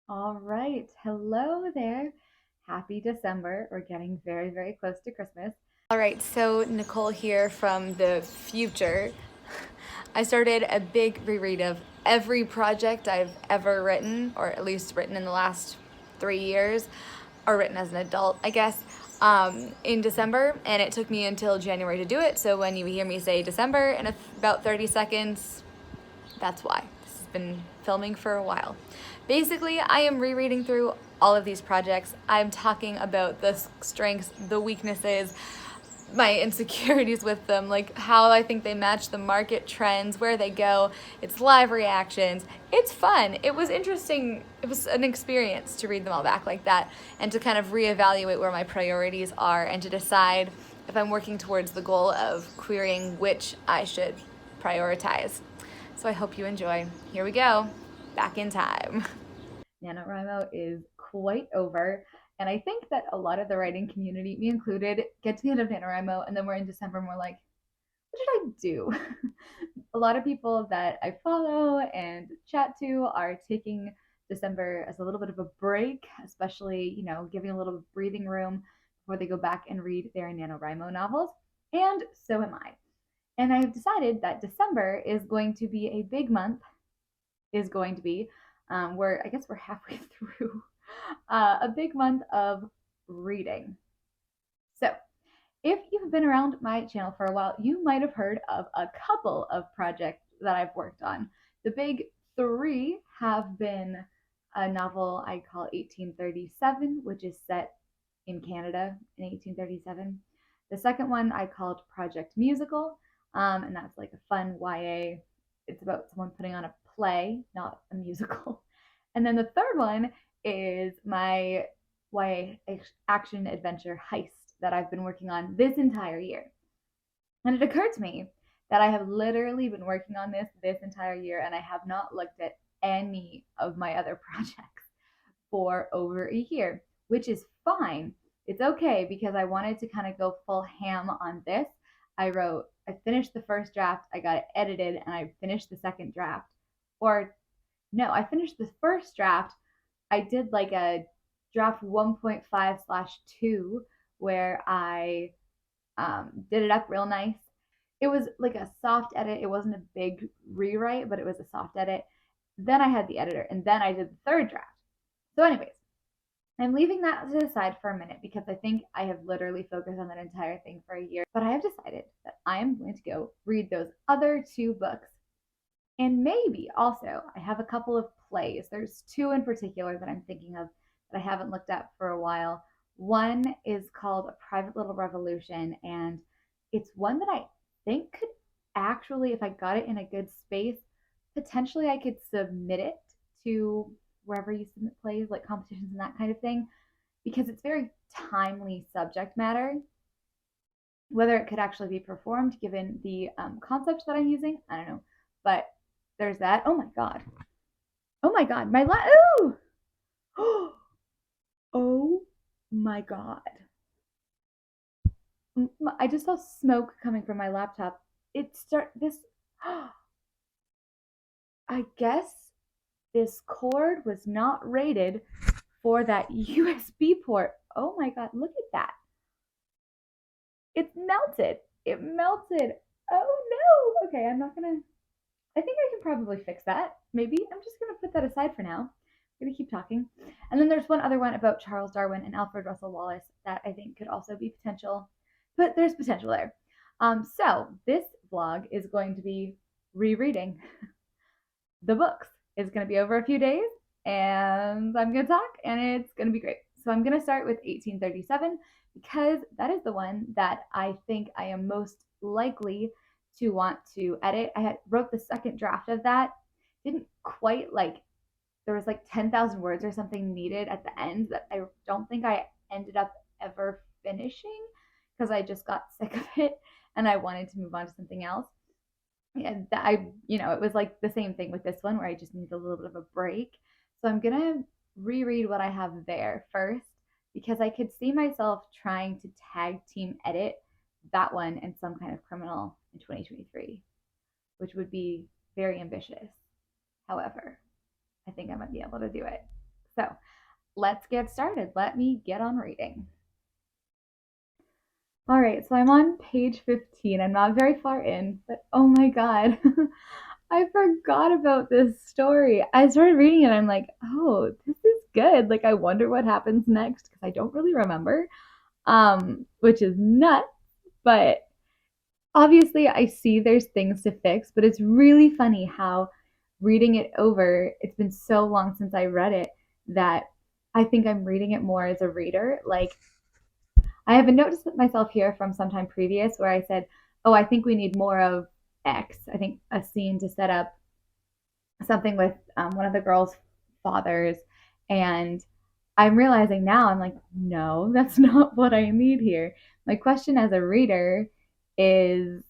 All right. Hello there. Happy December. We're getting very, very close to Christmas. All right, so Nicole here from the future. I started a big reread of every project I've ever written, or at least written in the last 3 years, or written as an adult, I guess, in December. And it took me until January to do it. So when you hear me say December in about 30 seconds, that's why. This has been filming for a while. Basically, I am rereading through all of these projects. I'm talking about the strengths, the weaknesses, my insecurities with them, like how I think they match the market trends, where they go. It's live reactions. It's fun. It was interesting. It was an experience to read them all back like that and to kind of reevaluate where my priorities are and to decide if I'm working towards the goal of querying which I should prioritize. So I hope you enjoy. Here we go. Back in time. NaNoWriMo is quite over. And I think that a lot of the writing community, me included, get to the end of NaNoWriMo and then we're in December and we're like, what did I do? A lot of people that I follow and chat to are taking December as a little bit of a break, especially, giving a little breathing room before they go back and read their NaNoWriMo novels. And so am I. And I have decided that December is going to be a big month, is going to be, I guess we're halfway through, a big month of reading. So, if you've been around my channel for a while, you might have heard of a couple of projects that I've worked on. The big three have been a novel I call 1837, which is set in Canada in 1837. The second one I called Project Musical, and that's like a fun YA. It's about someone putting on a play, not a musical. And then the third one is my YA action adventure heist that I've been working on this entire year. And it occurred to me that I have literally been working on this entire year and I have not looked at any of my other projects for over a year, which is fine. It's okay because I wanted to kind of go full ham on this. I finished the first draft, I got it edited, and I finished the second draft. Or, no, I finished the first draft. I did like a draft 1.5/2 where I did it up real nice. It was like a soft edit. It wasn't a big rewrite, but it was a soft edit. Then I had the editor, and then I did the third draft. So, anyways, I'm leaving that to the side for a minute because I think I have literally focused on that entire thing for a year. But I have decided that I am going to go read those other two books. And maybe also, I have a couple of plays. There's two in particular that I'm thinking of that I haven't looked at for a while. One is called A Private Little Revolution, and it's one that I think could actually, if I got it in a good space, potentially I could submit it to wherever you submit plays, like competitions and that kind of thing, because it's very timely subject matter. Whether it could actually be performed given the concepts that I'm using, I don't know. But there's that. Oh my god. Oh my god. Ooh. Oh my god. I just saw smoke coming from my laptop. It start this. I guess this cord was not rated for that USB port. Oh my god, look at that. It's melted. It melted. Oh no. Okay, I'm not gonna. I think I can probably fix that. Maybe. I'm just gonna put that aside for now. I'm gonna keep talking. And then there's one other one about Charles Darwin and Alfred Russel Wallace that I think could also be potential, but there's potential there. So this vlog is going to be rereading the books. It's going to be over a few days and I'm going to talk and it's going to be great. So I'm going to start with 1837 because that is the one that I think I am most likely to want to edit. Wrote the second draft of that. Didn't quite like, there was like 10,000 words or something needed at the end that I don't think I ended up ever finishing because I just got sick of it and I wanted to move on to something else. And it was like the same thing with this one where I just needed a little bit of a break. So I'm gonna reread what I have there first because I could see myself trying to tag team edit that one and some kind of criminal in 2023, which would be very ambitious. However, I think I might be able to do it. So let's get started. Let me get on reading. All right, so I'm on page 15. I'm not very far in, but oh my God, I forgot about this story. I started reading it. I'm like, oh, this is good. Like, I wonder what happens next because I don't really remember, which is nuts. But obviously, I see there's things to fix, but it's really funny how reading it over, it's been so long since I read it that I think I'm reading it more as a reader. Like, I have noticed myself here from sometime previous where I said, oh, I think we need more of X. I think a scene to set up something with one of the girls' fathers. And I'm realizing now, I'm like, no, that's not what I need here. My question as a reader is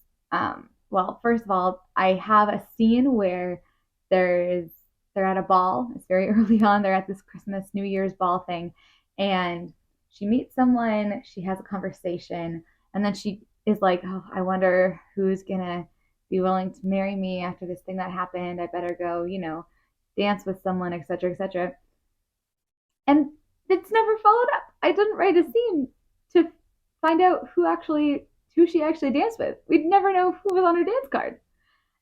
well, first of all, I have a scene where there's they're at a ball. It's very early on. They're at this Christmas, New Year's ball thing. And she meets someone, she has a conversation, and then she is like, oh, I wonder who's gonna be willing to marry me after this thing that happened. I better go, dance with someone, etc., etc. And it's never followed up. I didn't write a scene to find out who she actually danced with. We'd never know who was on her dance card.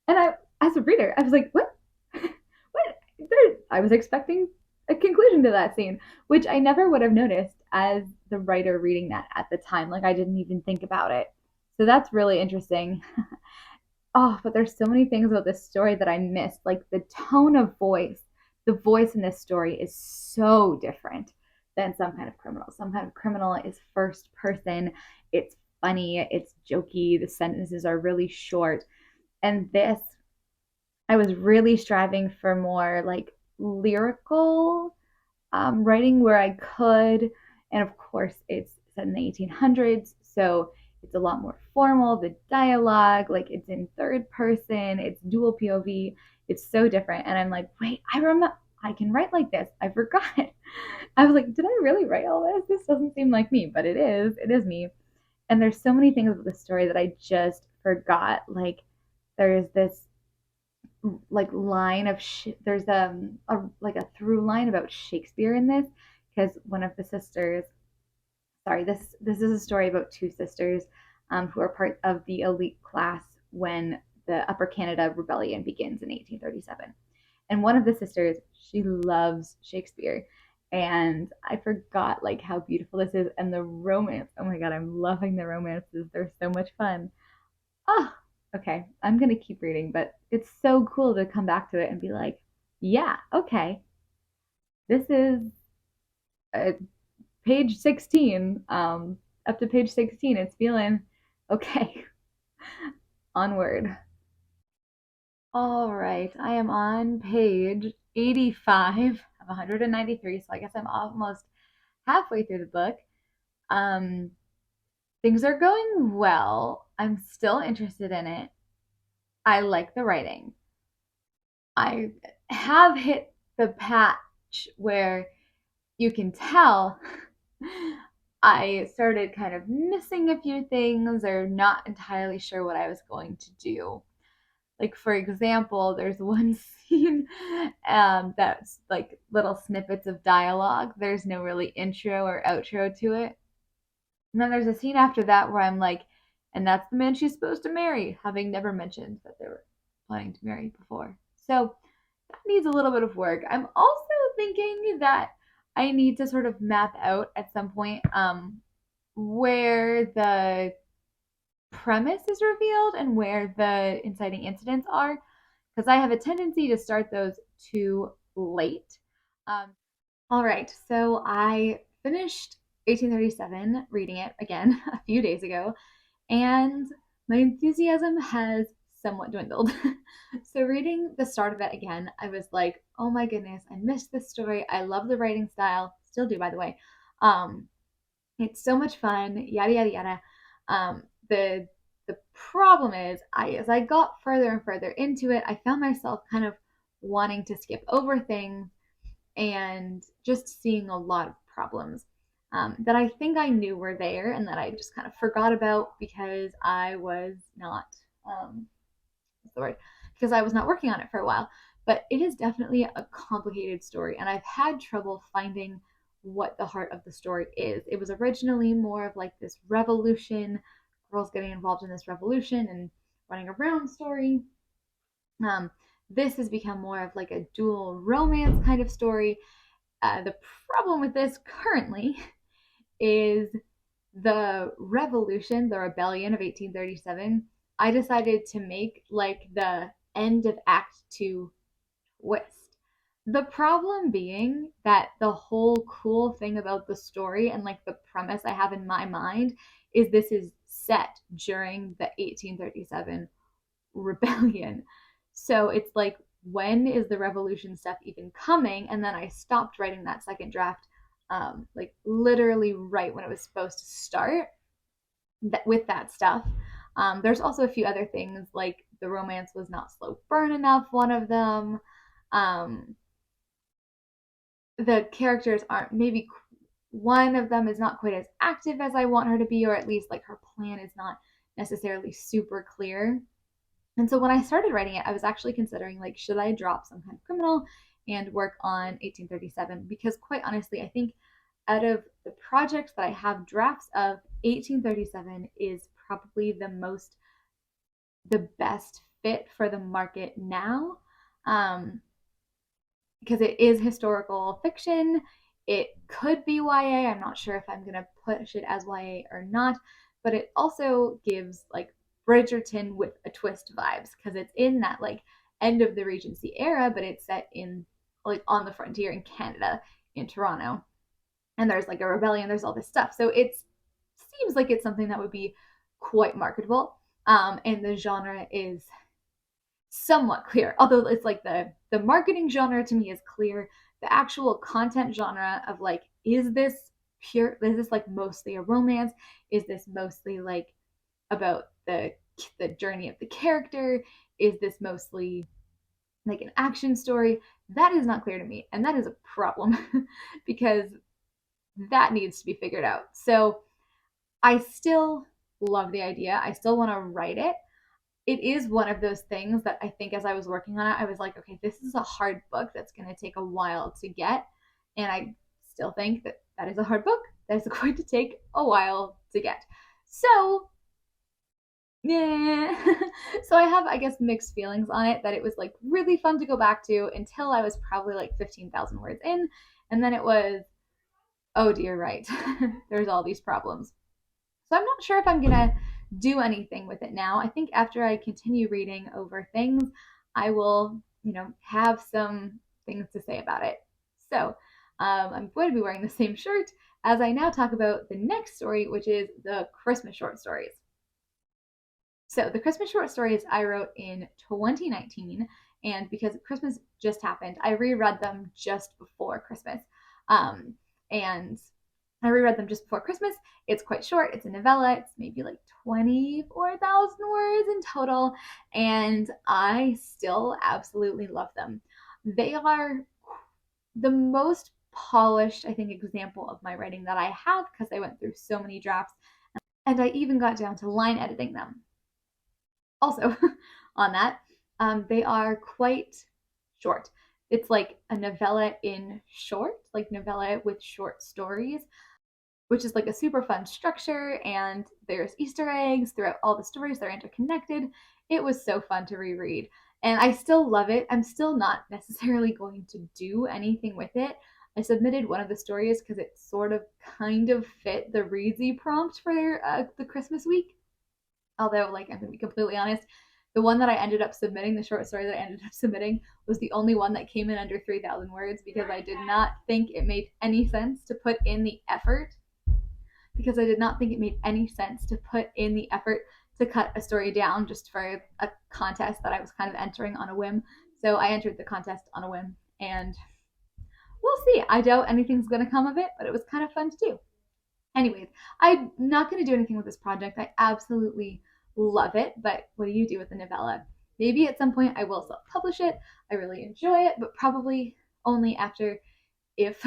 And I, as a reader, I was like, what? What? I was expecting a conclusion to that scene, which I never would have noticed as the writer reading that at the time. Like I didn't even think about it. So that's really interesting. Oh, but there's so many things about this story that I missed. Like the tone of voice, the voice in this story is so different than Some Kind of Criminal. Some Kind of Criminal is first person. It's funny, it's jokey, the sentences are really short. And this, I was really striving for more like lyrical writing where I could. And of course, it's set in the 1800s, so it's a lot more formal. The dialogue, like it's in third person, it's dual POV. It's so different. And I'm like, wait, I remember I can write like this. I forgot. I was like, did I really write all this? This doesn't seem like me, but it is. It is me. And there's so many things about the story that I just forgot. Like there's this like line of there's like a through line about Shakespeare in this because one of the sisters, sorry, this is a story about two sisters who are part of the elite class when the Upper Canada Rebellion begins in 1837. And one of the sisters, she loves Shakespeare. And I forgot like how beautiful this is and the romance. Oh my god, I'm loving the romances. They're so much fun. Oh, okay. I'm gonna keep reading, but it's so cool to come back to it and be like, yeah, okay, this is uh, page 16. Up to page 16, it's feeling okay. Onward. All right, I am on page 85 of 193, so I guess I'm almost halfway through the book. Um, things are going well. I'm still interested in it. I like the writing. I have hit the patch where you can tell I started kind of missing a few things or not entirely sure what I was going to do. Like, for example, there's one scene that's like little snippets of dialogue. There's no really intro or outro to it. And then there's a scene after that where I'm like, and that's the man she's supposed to marry, having never mentioned that they were planning to marry before. So that needs a little bit of work. I'm also thinking that I need to sort of map out at some point where the premise is revealed and where the inciting incidents are, because I have a tendency to start those too late. Um, all right, so I finished 1837 reading it again a few days ago, and my enthusiasm has somewhat dwindled. So, reading the start of it again, I was like, oh my goodness, I missed this story. I love the writing style, still do, by the way. Um, it's so much fun, yada, yada, yada. The the problem is, as I got further and further into it, I found myself kind of wanting to skip over things and just seeing a lot of problems that I think I knew were there and that I just kind of forgot about because I was not what's the word? Because I was not working on it for a while. but it is definitely a complicated story, and I've had trouble finding what the heart of the story is. It was originally more of like this revolution, girls getting involved in this revolution and running around story. Um, this has become more of like a dual romance kind of story. The problem with this currently is the revolution, the rebellion of 1837. I decided to make like the end of Act Two twist. The problem being that the whole cool thing about the story and like the premise I have in my mind is this is set during the 1837 rebellion. So it's like, when is the revolution stuff even coming? And then I stopped writing that second draft, like literally right when it was supposed to start with that stuff. There's also a few other things, like the romance was not slow burn enough, one of them. Um, the characters aren't, maybe one of them is not quite as active as I want her to be, or at least like her plan is not necessarily super clear. And so when I started writing it, I was actually considering, like, should I drop some kind of criminal and work on 1837? Because quite honestly, I think out of the projects that I have drafts of, 1837 is probably the best fit for the market now. Um, because it is historical fiction. It could be YA. I'm not sure if I'm going to push it as YA or not, but it also gives like Bridgerton with a twist vibes, because it's in that like end of the Regency era, but it's set in like on the frontier in Canada, in Toronto. And there's like a rebellion, there's all this stuff. So it seems like it's something that would be quite marketable. And the genre is somewhat clear, although it's like the marketing genre to me is clear. The actual content genre of like, is this like mostly a romance, is this mostly like about the journey of the character, is this mostly like an action story, that is not clear to me, and that is a problem because that needs to be figured out. So I still love the idea, I still want to write it. It is one of those things that I think as I was working on it, I was like, okay, this is a hard book that's going to take a while to get. And I still think that that is a hard book that is going to take a while to get. So, yeah. So I have, I guess, mixed feelings on it, that it was like really fun to go back to until I was probably like 15,000 words in. And then it was, oh dear, right. There's all these problems. So I'm not sure if I'm gonna do anything with it now. I think after I continue reading over things, I will, have some things to say about it. So I'm going to be wearing the same shirt as I now talk about the next story, which is the Christmas short stories. So the Christmas short stories I wrote in 2019, and because Christmas just happened, I reread them just before Christmas. And I reread them just before Christmas. It's quite short. It's a novella. It's maybe like 24,000 words in total. And I still absolutely love them. They are the most polished, I think, example of my writing that I have, because I went through so many drafts and I even got down to line editing them. Also, on that, they are quite short. It's like a novella in short, like novella with short stories, which is like a super fun structure. And there's Easter eggs throughout all the stories, they're interconnected. It was so fun to reread. And I still love it. I'm still not necessarily going to do anything with it. I submitted one of the stories because it sort of kind of fit the Reedsy prompt for the Christmas week. Although, like, I'm going to be completely honest, the one that I ended up submitting, the short story that I ended up submitting, was the only one that came in under 3,000 words, because I did not think it made any sense to put in the effort. Because I did not think it made any sense to put in the effort to cut a story down just for a contest that I was kind of entering on a whim. So I entered the contest on a whim, and we'll see. I doubt anything's going to come of it, but it was kind of fun to do. Anyways, I'm not going to do anything with this project. I absolutely love it, but what do you do with a novella? Maybe at some point I will self-publish it. I really enjoy it, but probably only after, if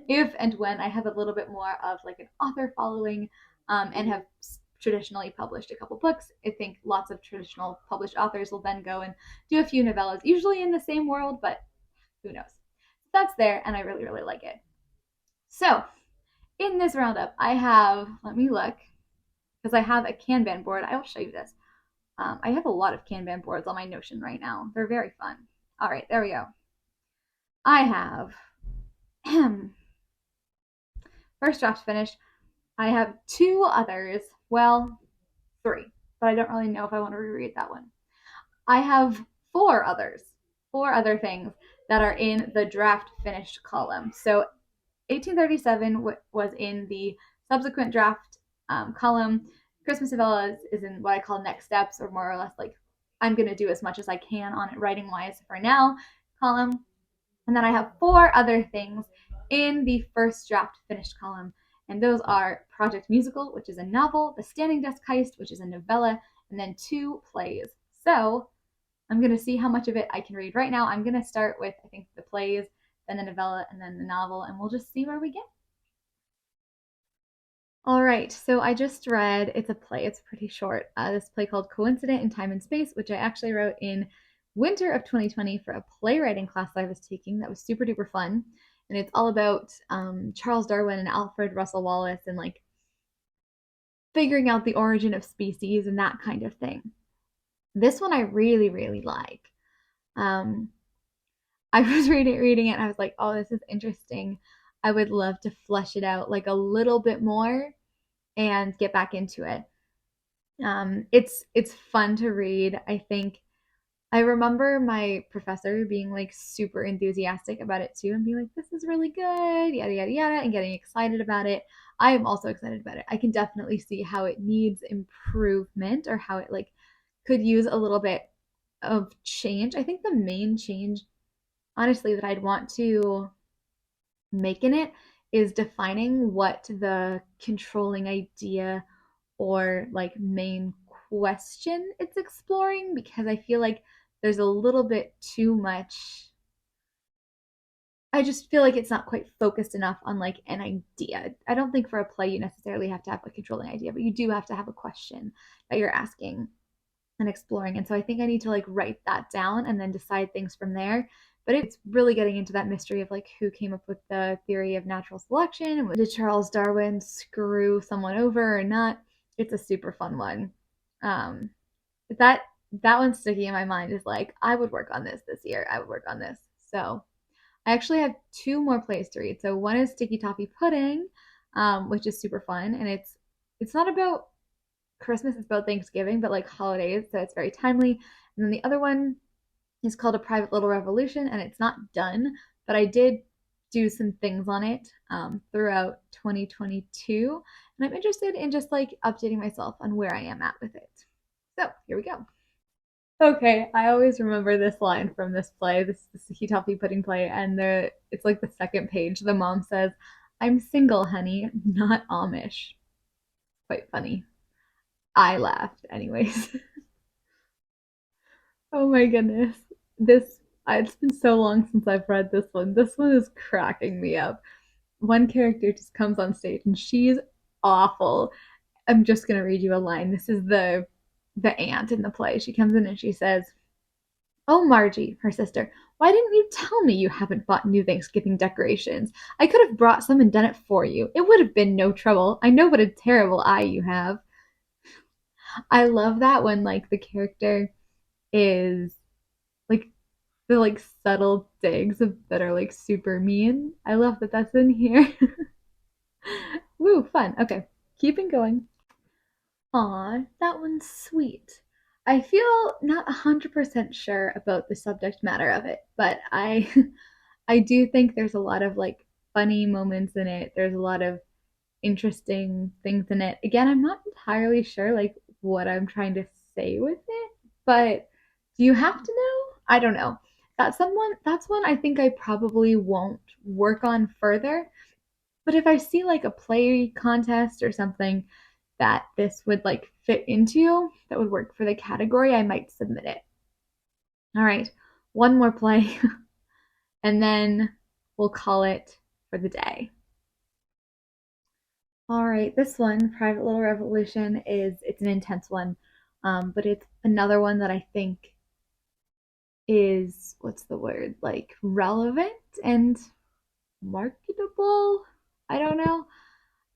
if and when I have a little bit more of like an author following, and have traditionally published a couple books. I think lots of traditional published authors will then go and do a few novellas, usually in the same world, but who knows. That's there, and I really, really like it. So, in this roundup, I have, let me look, because I have a Kanban board. I will show you this. I have a lot of Kanban boards on my Notion right now. They're very fun. All right, there we go. I have first draft finished. I have two others. Well, three, but I don't really know if I want to reread that one. I have four other things that are in the draft finished column. So 1837 was in the subsequent draft column. Christmas novellas is in what I call next steps, or more or less like I'm going to do as much as I can on it writing wise for now column. And then I have four other things in the first draft finished column. And those are Project Musical, which is a novel, The Standing Desk Heist, which is a novella, and then two plays. So I'm going to see how much of it I can read right now. I'm going to start with, I think, the plays, then the novella, and then the novel, and we'll just see where we get. All right, so I just read, it's a play, it's pretty short, this play called Coincident in Time and Space, which I actually wrote in winter of 2020 for a playwriting class that I was taking that was super duper fun. And it's all about Charles Darwin and Alfred Russel Wallace and like figuring out the origin of species and that kind of thing. This one I really, really like. Um, I was reading it and I was like, oh, this is interesting. I would love to flesh it out like a little bit more and get back into it. It's fun to read. I think I remember my professor being like super enthusiastic about it too and being like, this is really good, yada yada yada, and getting excited about it. I am also excited about it. I can definitely see how it needs improvement or how it like could use a little bit of change. I think the main change, honestly, that I'd want to make in it is defining what the controlling idea or like main question it's exploring, because I feel like there's a little bit too much. I just feel like it's not quite focused enough on like an idea. I don't think for a play you necessarily have to have a controlling idea, but you do have to have a question that you're asking and exploring. And so I think I need to like write that down and then decide things from there. But it's really getting into that mystery of like who came up with the theory of natural selection and did Charles Darwin screw someone over or not. It's a super fun one. Um, that that one's sticky in my mind is like I would work on this year. I would work on this. So I actually have two more plays to read. So one is Sticky Toffee Pudding, which is super fun, and it's not about Christmas, it's about Thanksgiving, but like holidays, so it's very timely. And then the other one is called A Private Little Revolution, and it's not done, but I did do some things on it throughout 2022, and I'm interested in just like updating myself on where I am at with it. So here we go. Okay, I always remember this line from this play, this Sticky Toffee Pudding play, and it's like the second page. The mom says, "I'm single, honey, not Amish." Quite funny. I laughed, anyways. Oh my goodness. This it's been so long since I've read this one. This one is cracking me up. One character just comes on stage and she's awful. I'm just gonna read you a line. This is the aunt in the play. She comes in and she says, "Oh, Margie, her sister, why didn't you tell me you haven't bought new Thanksgiving decorations? I could have brought some and done it for you. It would have been no trouble. I know what a terrible eye you have." I love that when like the character is like the like subtle digs that are like super mean. I love that that's in here. Woo, fun. Okay, keeping going. Aw, that one's sweet. I feel not 100% sure about the subject matter of it, but I do think there's a lot of like funny moments in it. There's a lot of interesting things in it. Again, I'm not entirely sure like what I'm trying to say with it, but do you have to know? I don't know. That's one I think I probably won't work on further. But if I see like a play contest or something that this would like fit into, that would work for the category, I might submit it. All right, one more play, and then we'll call it for the day. All right, this one, Private Little Revolution, it's an intense one, but it's another one that I think is what's the word like relevant and marketable. I don't know.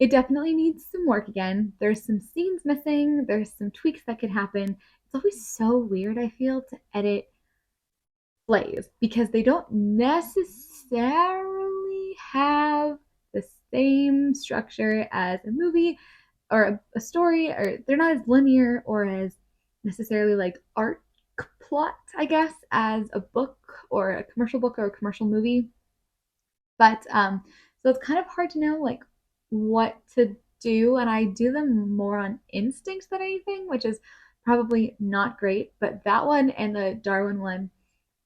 It definitely needs some work again. There's some scenes missing. There's some tweaks that could happen. It's always so weird, I feel, to edit plays because they don't necessarily have the same structure as a movie or a story, or they're not as linear or as necessarily like art plot, I guess, as a book or a commercial book or a commercial movie. But so it's kind of hard to know like what to do, and I do them more on instinct than anything, which is probably not great. But that one and the Darwin one,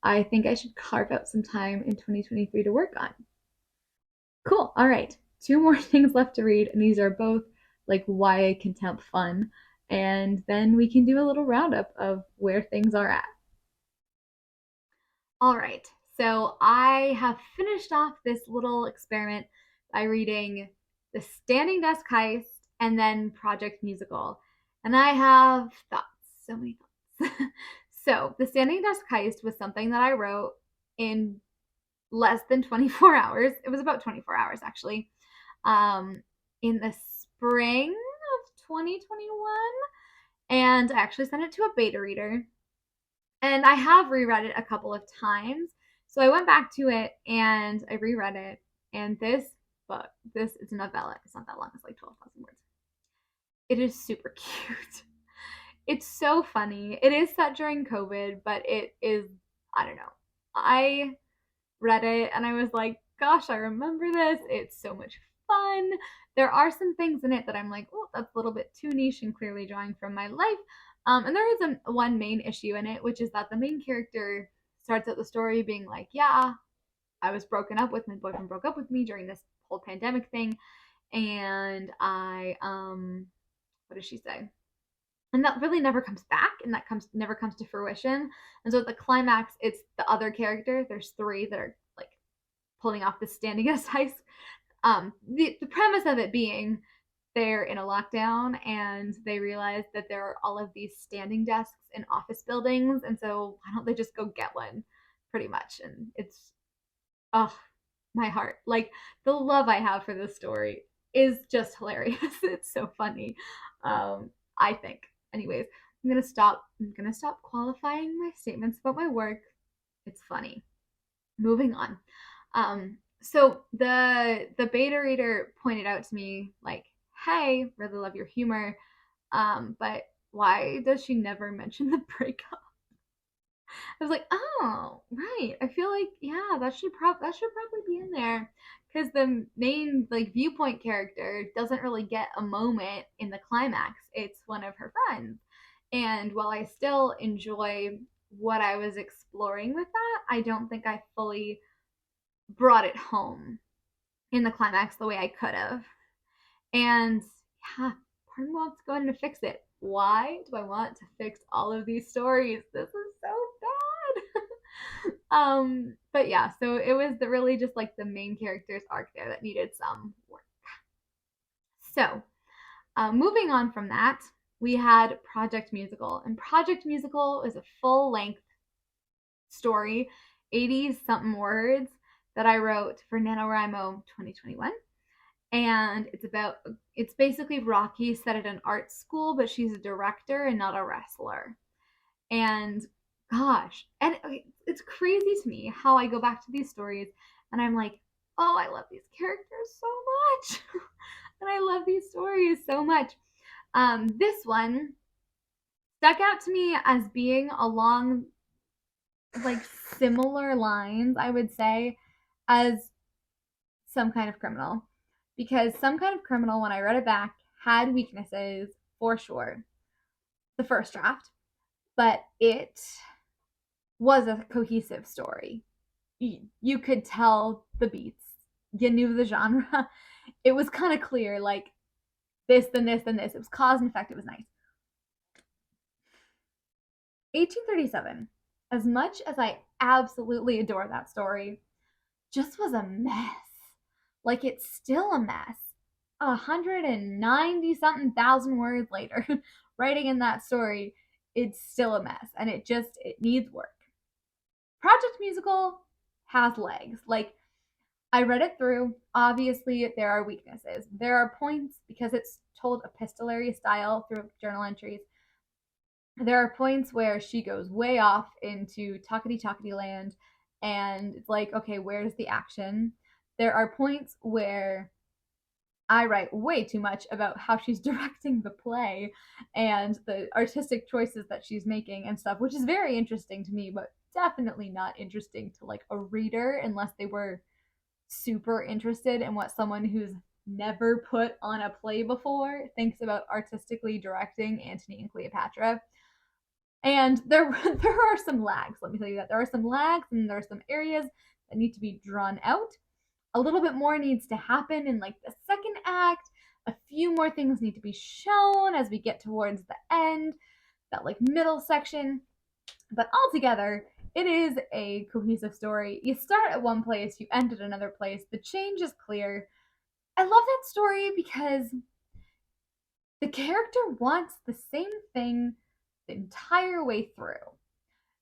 I think I should carve out some time in 2023 to work on. Cool. All right. Two more things left to read, and these are both like YA contempt fun. And then we can do a little roundup of where things are at. All right. So I have finished off this little experiment by reading The Standing Desk Heist and then Project Musical. And I have thoughts, so many thoughts. So, The Standing Desk Heist was something that I wrote in less than 24 hours. It was about 24 hours actually. In the spring of 2021, and I actually sent it to a beta reader, and I have reread it a couple of times. So I went back to it and I reread it. And this book, this is a novella. It's not that long. It's like 12,000 words. It is super cute. It's so funny. It is set during COVID, but it is, I don't know. I read it and I was like, gosh, I remember this. It's so much fun. There are some things in it that I'm like, oh, that's a little bit too niche and clearly drawing from my life. And there is one main issue in it, which is that the main character starts out the story being like, yeah, I was broken up with, my boyfriend broke up with me during this whole pandemic thing. And what does she say? And that really never comes back, and that never comes to fruition. And so at the climax, it's the other character. There's three that are like pulling off the standing desk heist. The premise of it being they're in a lockdown and they realize that there are all of these standing desks in office buildings, and so why don't they just go get one, pretty much? And it's oh, my heart, like the love I have for this story is just hilarious. It's so funny. I think. Anyways, I'm gonna stop qualifying my statements about my work. It's funny. Moving on. So the beta reader pointed out to me like, hey, really love your humor. But why does she never mention the breakup? I was like, oh, right. I feel like yeah, that should probably be in there because the main like viewpoint character doesn't really get a moment in the climax. It's one of her friends, and while I still enjoy what I was exploring with that, I don't think I fully brought it home in the climax the way I could have. And yeah, part of me wants to go in and fix it. Why do I want to fix all of these stories? This is so bad. But yeah, so it was really just like the main character's arc there that needed some work. So, moving on from that, we had Project Musical, and Project Musical is a full length story, 80 something words that I wrote for NaNoWriMo 2021. And it's basically Rocky set at an art school, but she's a director and not a wrestler. And gosh, and it's crazy to me how I go back to these stories and I'm like, oh, I love these characters so much. And I love these stories so much. This one stuck out to me as being along like similar lines, I would say, as Some Kind of Criminal. Because Some Kind of Criminal, when I read it back, had weaknesses for sure. The first draft, but it was a cohesive story. You could tell the beats. You knew the genre. It was kind of clear, like this, then this, then this. It was cause and effect. It was nice. 1837, as much as I absolutely adore that story, just was a mess. Like it's still a mess. 190 something thousand words later, writing in that story, it's still a mess and it needs work. Project Musical has legs. Like, I read it through. Obviously, there are weaknesses. There are points because it's told epistolary style through journal entries. There are points where she goes way off into talkity talkity land, and it's like, okay, where's the action? There are points where I write way too much about how she's directing the play and the artistic choices that she's making and stuff, which is very interesting to me, but definitely not interesting to like a reader unless they were super interested in what someone who's never put on a play before thinks about artistically directing Antony and Cleopatra. And there are some lags, let me tell you that. There are some lags and there are some areas that need to be drawn out. A little bit more needs to happen in like the second act. A few more things need to be shown as we get towards the end, that like middle section. But altogether, it is a cohesive story. You start at one place, you end at another place. The change is clear. I love that story because the character wants the same thing the entire way through.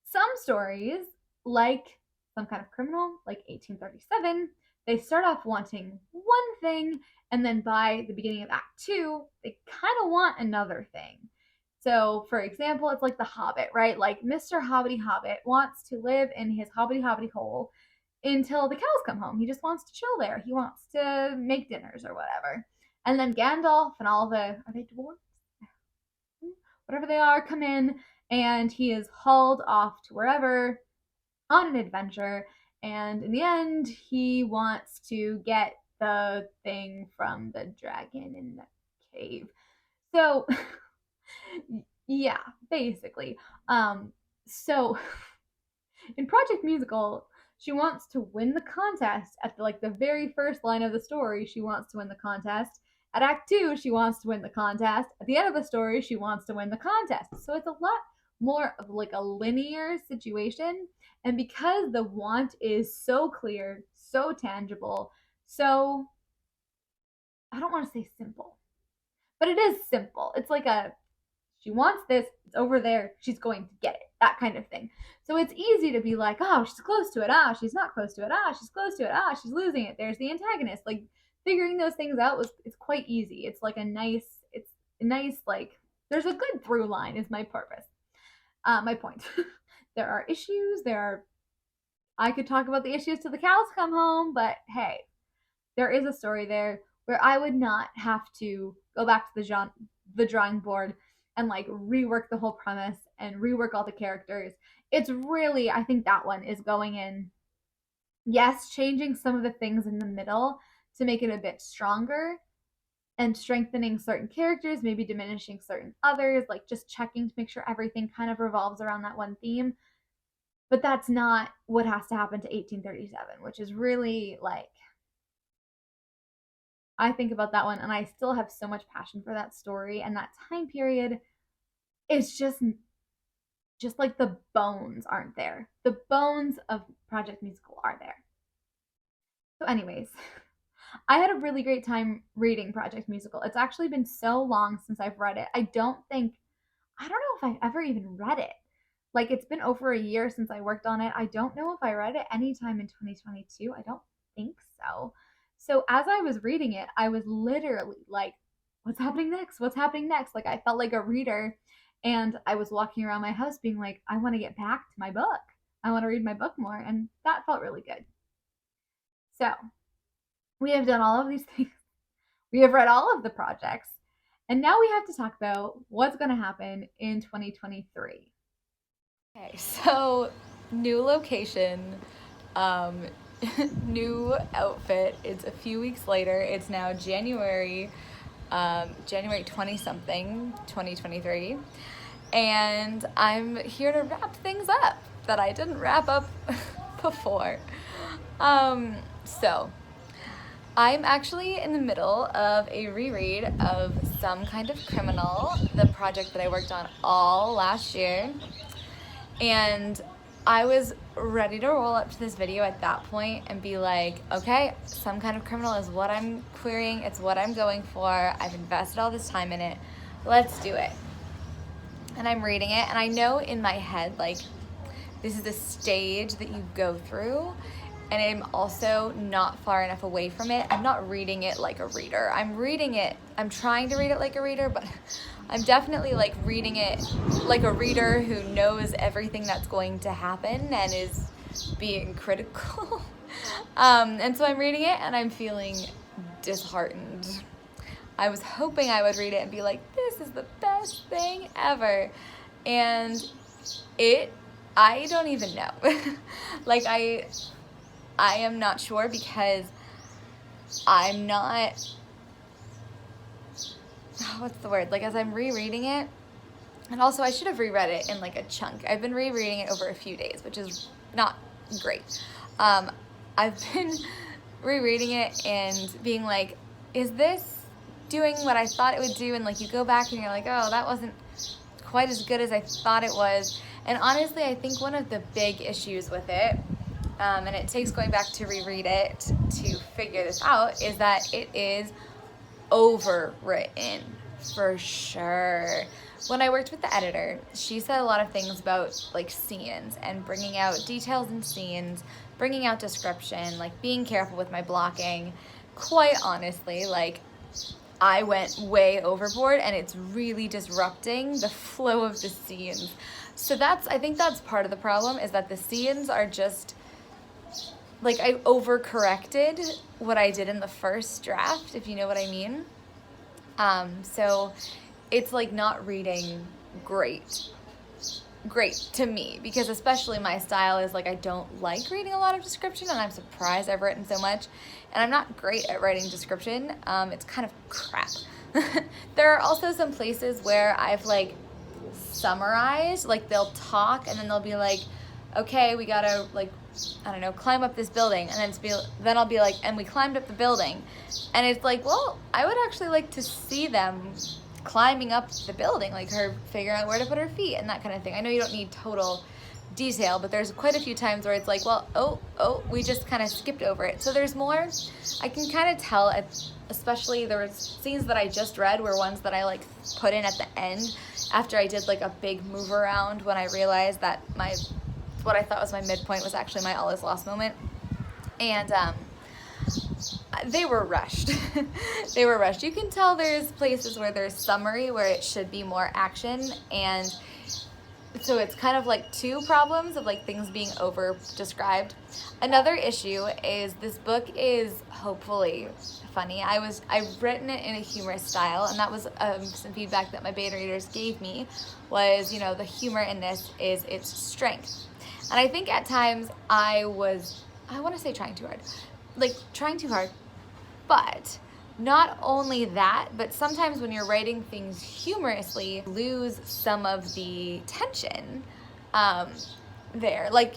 Some stories, like Some Kind of Criminal, like 1837, they start off wanting one thing, and then by the beginning of Act Two, they kind of want another thing. So, for example, it's like The Hobbit, right? Like Mr. Hobbity Hobbit wants to live in his Hobbity Hobbity hole until the cows come home. He just wants to chill there. He wants to make dinners or whatever. And then Gandalf and all the, are they dwarves? Whatever they are, come in, and he is hauled off to wherever on an adventure. And in the end, he wants to get the thing from the dragon in the cave. So, yeah, basically. So in Project Musical, she wants to win the contest at the very first line of the story. She wants to win the contest. At Act Two, she wants to win the contest. At the end of the story, she wants to win the contest. So it's a lot more of like a linear situation. And because the want is so clear, so tangible, so I don't want to say simple, but it is simple. It's like she wants this, it's over there, she's going to get it, that kind of thing. So it's easy to be like, oh, she's close to it, she's not close to it, she's close to it, she's losing it, there's the antagonist. Like figuring those things out it's quite easy. It's a nice, like, there's a good through line is my purpose. My point. There are issues, I could talk about the issues till the cows come home, but hey, there is a story there where I would not have to go back to the drawing board and like rework the whole premise and rework all the characters. It's really, I think that one is going in, yes, changing some of the things in the middle to make it a bit stronger and strengthening certain characters, maybe diminishing certain others, like just checking to make sure everything kind of revolves around that one theme. But that's not what has to happen to 1837, which is really like, I think about that one and I still have so much passion for that story and that time period. It's just like the bones aren't there. The bones of Project Musical are there. So anyways, I had a really great time reading Project Musical. It's actually been so long since I've read it. I don't know if I've ever even read it. Like it's been over a year since I worked on it. I don't know if I read it anytime in 2022. I don't think so. So as I was reading it, I was literally like, what's happening next? What's happening next? Like I felt like a reader and I was walking around my house being like, I want to get back to my book. I want to read my book more. And that felt really good. So we have done all of these things. We have read all of the projects. And now we have to talk about what's going to happen in 2023. Okay, so new location, um, new outfit. It's a few weeks later. It's now January 20 something, 2023. And I'm here to wrap things up that I didn't wrap up before. So I'm actually in the middle of a reread of Some Kind of Criminal, the project that I worked on all last year. And I was ready to roll up to this video at that point and be like, okay, some kind of criminal is what I'm querying, it's what I'm going for, I've invested all this time in it, let's do it. And I'm reading it, and I know in my head, like, this is the stage that you go through, and I'm also not far enough away from it. I'm not reading it like a reader. I'm trying to read it like a reader, but I'm definitely like reading it like a reader who knows everything that's going to happen and is being critical. And so I'm reading it and I'm feeling disheartened. I was hoping I would read it and be like, this is the best thing ever. And I don't even know. Like, I am not sure, because I'm not, what's the word? Like, as I'm rereading it, and also I should have reread it in like a chunk. I've been rereading it over a few days, which is not great. I've been rereading it and being like, is this doing what I thought it would do? And like, you go back and you're like, oh, that wasn't quite as good as I thought it was. And honestly, I think one of the big issues with it, and it takes going back to reread it to figure this out, is that it is overwritten, for sure. When I worked with the editor, she said a lot of things about like scenes and bringing out details in scenes, bringing out description, like being careful with my blocking. Quite honestly, like, I went way overboard, and it's really disrupting the flow of the scenes. So I think that's part of the problem, is that the scenes are just, like, I overcorrected what I did in the first draft, if you know what I mean. So it's like not reading great to me, because especially my style is like, I don't like reading a lot of description, and I'm surprised I've written so much, and I'm not great at writing description. It's kind of crap. There are also some places where I've like summarized, like they'll talk and then they'll be like, okay, we gotta, like, I don't know, climb up this building, and then I'll be like, and we climbed up the building, and it's like, well, I would actually like to see them climbing up the building, like her figuring out where to put her feet and that kind of thing. I know you don't need total detail, but there's quite a few times where it's like, well, oh, we just kind of skipped over it. So there's more. I can kind of tell, especially there were scenes that I just read were ones that I like put in at the end after I did like a big move around, when I realized that what I thought was my midpoint was actually my all is lost moment. And they were rushed. They were rushed. You can tell there's places where there's summary where it should be more action, and so it's kind of like two problems of like things being over described. Another issue is this book is hopefully funny. I've written it in a humorous style, and that was some feedback that my beta readers gave me, was, you know, the humor in this is its strength. And I think at times I want to say trying too hard, but not only that, but sometimes when you're writing things humorously, you lose some of the tension there. Like,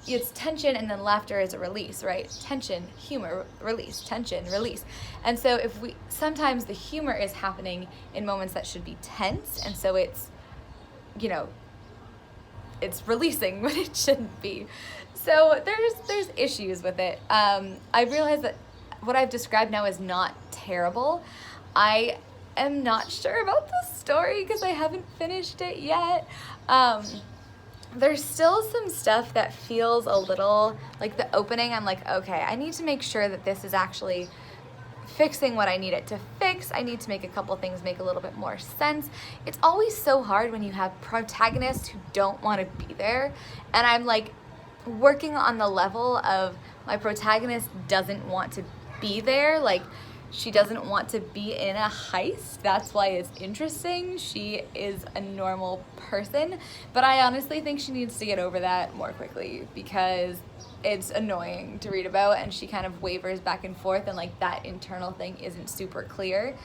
it's tension and then laughter is a release, right? Tension, humor, release, tension, release. And so sometimes the humor is happening in moments that should be tense, and so it's, you know, it's releasing when it shouldn't be. So there's issues with it. I realize that what I've described now is not terrible. I am not sure about the story because I haven't finished it yet. There's still some stuff that feels a little like the opening. I'm like, okay, I need to make sure that this is actually fixing what I need it to fix. I need to make a couple things make a little bit more sense. It's always so hard when you have protagonists who don't want to be there. And I'm like working on the level of my protagonist doesn't want to be there. Like, she doesn't want to be in a heist. That's why it's interesting. She is a normal person. But I honestly think she needs to get over that more quickly because it's annoying to read about, and she kind of wavers back and forth, and like that internal thing isn't super clear.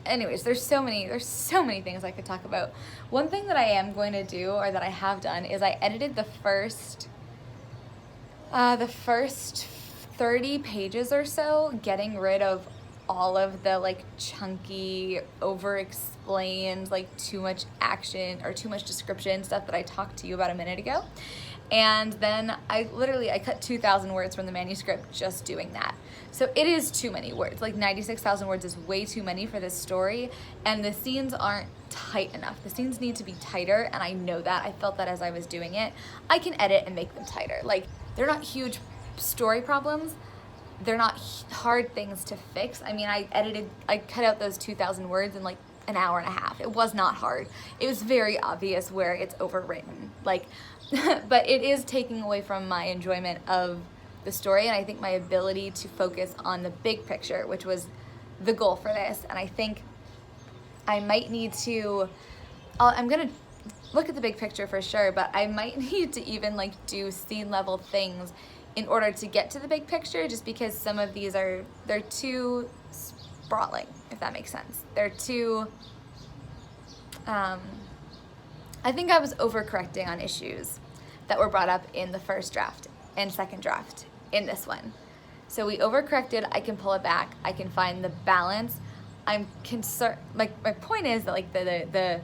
Anyways, there's so many things I could talk about. One thing that I am going to do, or that I have done, is I edited the first 30 pages or so, getting rid of all of the like chunky, over explained, like too much action or too much description stuff that I talked to you about a minute ago. And then I cut 2,000 words from the manuscript just doing that. So it is too many words. Like 96,000 words is way too many for this story, and the scenes aren't tight enough. The scenes need to be tighter, and I know that. I felt that as I was doing it. I can edit and make them tighter. Like, they're not huge story problems. They're not hard things to fix. I mean, I cut out those 2,000 words in like an hour and a half. It was not hard. It was very obvious where it's overwritten. Like, but it is taking away from my enjoyment of the story, and I think my ability to focus on the big picture, which was the goal for this. And I think I might need to, I'm gonna look at the big picture for sure, but I might need to even like do scene level things in order to get to the big picture, just because some of these they're too sprawling, if that makes sense. They're too, I think I was overcorrecting on issues that were brought up in the first draft and second draft in this one. So we overcorrected. I can pull it back. I can find the balance. I'm concerned. Like, my point is that like the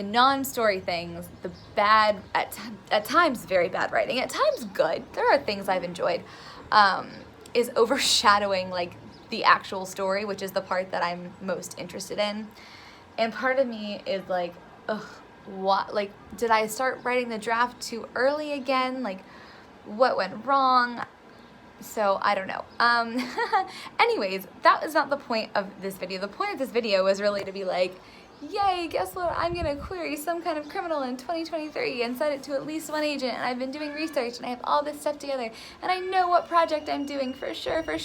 non-story things, the bad at times very bad writing, at times good. There are things I've enjoyed, is overshadowing like the actual story, which is the part that I'm most interested in. And part of me is like, ugh. What, like, did I start writing the draft too early again? Like, what went wrong? So I don't know. Anyways, that is not the point of this video. The point of this video was really to be like, yay, guess what? I'm gonna query some kind of criminal in 2023 and send it to at least one agent, and I've been doing research and I have all this stuff together and I know what project I'm doing for sure. And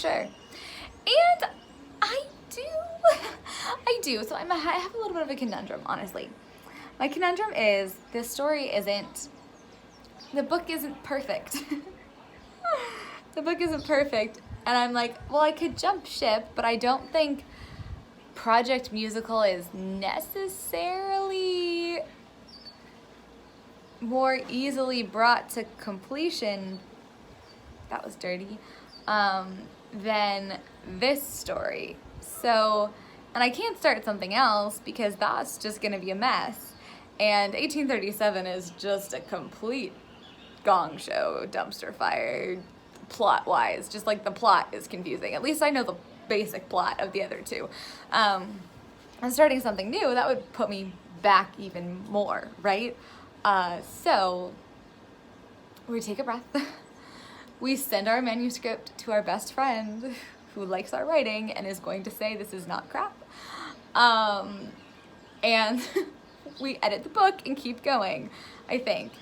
I do. So I have a little bit of a conundrum, honestly. My conundrum is the book isn't perfect. The book isn't perfect. And I'm like, well, I could jump ship, but I don't think Project Musical is necessarily more easily brought to completion, that was dirty, than this story. So, and I can't start something else because that's just gonna be a mess. And 1837 is just a complete gong show, dumpster fire, plot-wise. Just like the plot is confusing. At least I know the basic plot of the other two. And starting something new, that would put me back even more, right? So we take a breath. We send our manuscript to our best friend who likes our writing and is going to say this is not crap. And we edit the book and keep going, I think.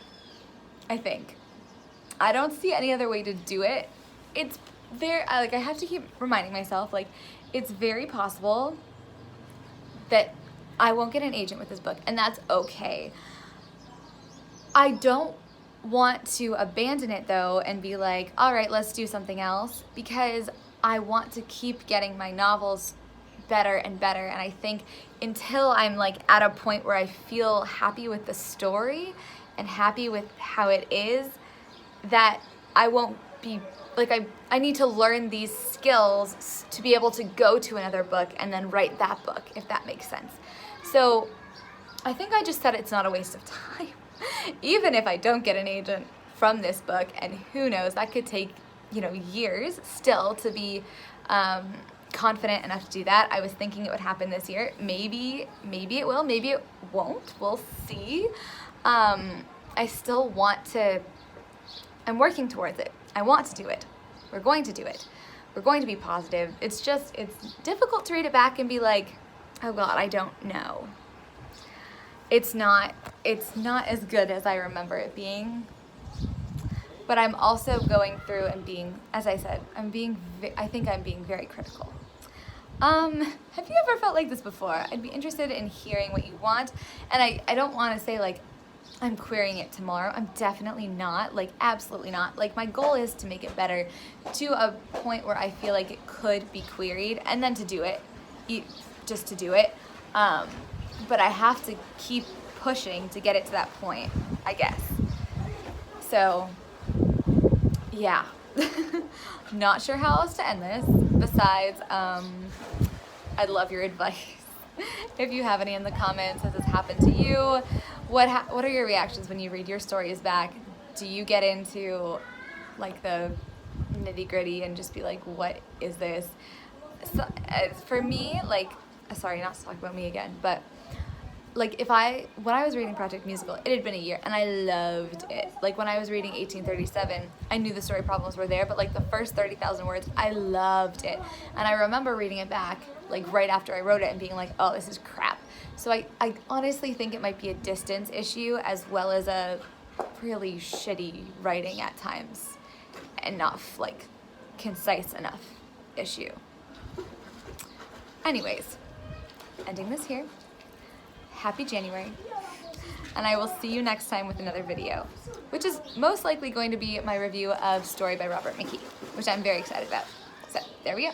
I don't see any other way to do it. It's there, I have to keep reminding myself, like, it's very possible that I won't get an agent with this book, and that's okay. I don't want to abandon it, though, and be like, all right, let's do something else, because I want to keep getting my novels better and better, and I think until I'm like at a point where I feel happy with the story and happy with how it is, that I won't be like, I need to learn these skills to be able to go to another book and then write that book, if that makes sense. So I think I just said it's not a waste of time. Even if I don't get an agent from this book, and who knows, that could take, years still to be confident enough to do that. I was thinking it would happen this year. Maybe it will, maybe it won't. We'll see. I still want to, I'm working towards it. I want to do it. We're going to do it. We're going to be positive. It's difficult to read it back and be like, oh God, I don't know. It's not as good as I remember it being. But I'm also going through and being, as I said, I think I'm being very critical. Have you ever felt like this before? I'd be interested in hearing what you want. And I don't want to say like, I'm querying it tomorrow. I'm definitely not, like absolutely not. Like my goal is to make it better to a point where I feel like it could be queried, and then to do it, just to do it. But I have to keep pushing to get it to that point, I guess. So, yeah. Not sure how else to end this besides I'd love your advice. If you have any in the comments, has this happened to you? What are your reactions when you read your stories back? Do you get into like the nitty-gritty and just be like, what is this? So, for me, like, sorry, not to talk about me again, but like when I was reading Project Musical, it had been a year and I loved it. Like when I was reading 1837, I knew the story problems were there, but like the first 30,000 words, I loved it. And I remember reading it back like right after I wrote it and being like, oh, this is crap. So I honestly think it might be a distance issue as well as a really shitty writing at times and not like concise enough issue. Anyways, ending this here. Happy January, and I will see you next time with another video, which is most likely going to be my review of Story by Robert McKee, which I'm very excited about. So there we go.